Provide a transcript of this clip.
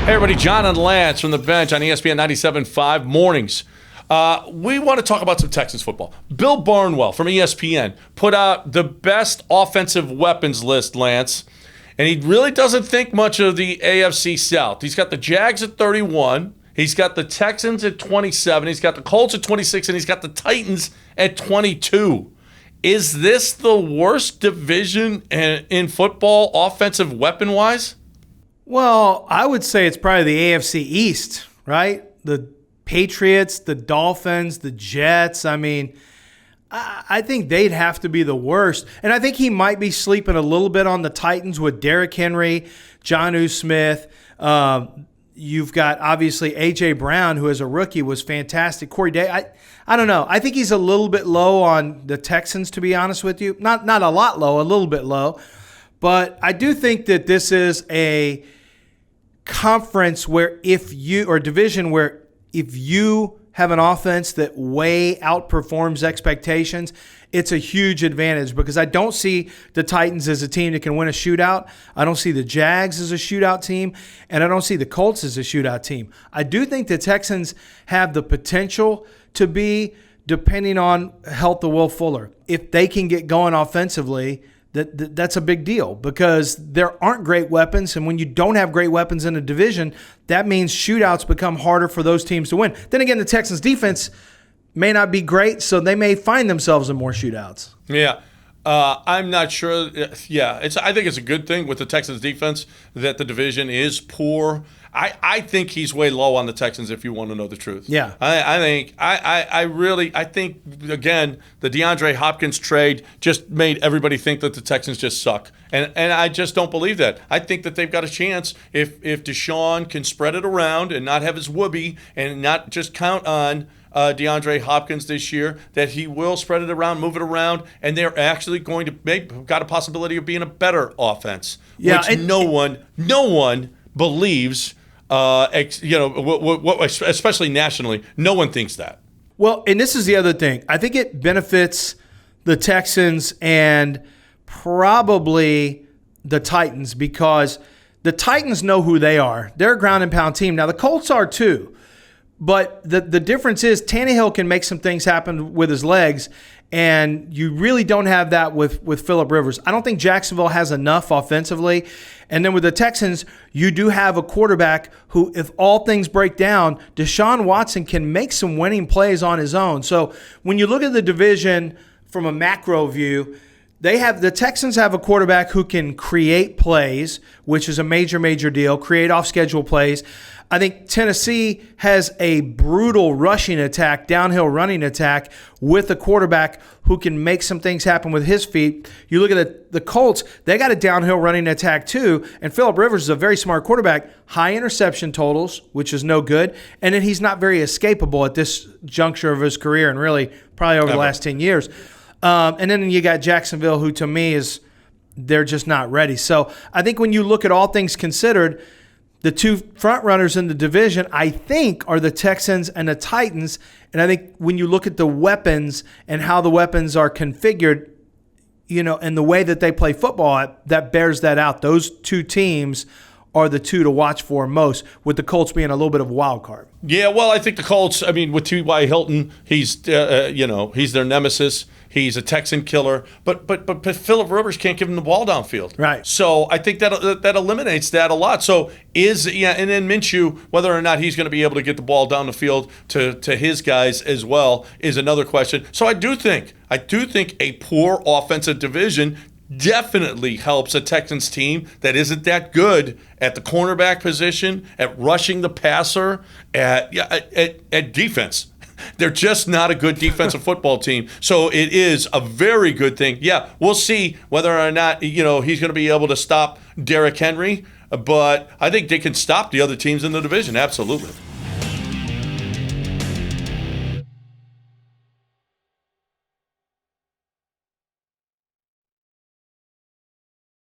Hey everybody, John and Lance from the bench on ESPN 97.5 mornings. We want to talk about some Texans football. Bill Barnwell from ESPN put out the best offensive weapons list, Lance, and he really doesn't think much of the AFC South. He's got the Jags at 31, he's got the Texans at 27, he's got the Colts at 26, and he's got the Titans at 22. Is this the worst division in football, offensive weapon-wise? Well, I would say it's probably the AFC East, right? The Patriots, the Dolphins, the Jets. I mean, I think they'd have to be the worst. And I think he might be sleeping a little bit on the Titans with Derrick Henry, Jonnu Smith. You've got, obviously, A.J. Brown, who as a rookie was fantastic. Corey Day, I don't know. I think he's a little bit low on the Texans, to be honest with you. Not a lot low, a little bit low. But I do think that this is a conference where division where if you have an offense that way outperforms expectations, it's a huge advantage because I don't see the Titans as a team that can win a shootout. I don't see the Jags as a shootout team, and I don't see the Colts as a shootout team. I do think the Texans have the potential to be, depending on health of Will Fuller. If they can get going offensively, that's a big deal because there aren't great weapons, and when you don't have great weapons in a division, that means shootouts become harder for those teams to win. Then again, the Texans' defense may not be great, so they may find themselves in more shootouts. Yeah. I'm not sure. Yeah, I think it's a good thing with the Texans defense that the division is poor. I think he's way low on the Texans if you want to know the truth. Yeah. I think again, the DeAndre Hopkins trade just made everybody think that the Texans just suck. And I just don't believe that. I think that they've got a chance if Deshaun can spread it around and not have his whoopee and not just count on DeAndre Hopkins this year, that he will spread it around, move it around, and they're actually going to got a possibility of being a better offense, which no one believes. Especially nationally, no one thinks that. Well, and this is the other thing. I think it benefits the Texans and probably the Titans because the Titans know who they are. They're a ground and pound team. Now, the Colts are too. But the difference is Tannehill can make some things happen with his legs, and you really don't have that with Phillip Rivers. I don't think Jacksonville has enough offensively. And then with the Texans, you do have a quarterback who, if all things break down, Deshaun Watson can make some winning plays on his own. So when you look at the division from a macro view, the Texans have a quarterback who can create plays, which is a major, major deal, create off-schedule plays. I think Tennessee has a brutal rushing attack, downhill running attack with a quarterback who can make some things happen with his feet. You look at the Colts, they got a downhill running attack too, and Phillip Rivers is a very smart quarterback. High interception totals, which is no good, and then he's not very escapable at this juncture of his career and really probably over the last 10 years. And then you got Jacksonville, who to me they're just not ready. So I think when you look at all things considered, the two front runners in the division, I think, are the Texans and the Titans. And I think when you look at the weapons and how the weapons are configured, and the way that they play football, that bears that out. Those two teams are the two to watch for most, with the Colts being a little bit of a wild card. Yeah, well, I think the Colts, with T.Y. Hilton, he's their nemesis. He's a Texan killer, but Phillip Rivers can't give him the ball downfield. Right. So I think that eliminates that a lot. So and then Minshew, whether or not he's going to be able to get the ball down the field to his guys as well is another question. So I do think a poor offensive division definitely helps a Texans team that isn't that good at the cornerback position, at rushing the passer, at defense. They're just not a good defensive football team. So it is a very good thing. Yeah, we'll see whether or not he's going to be able to stop Derrick Henry, but I think they can stop the other teams in the division, absolutely.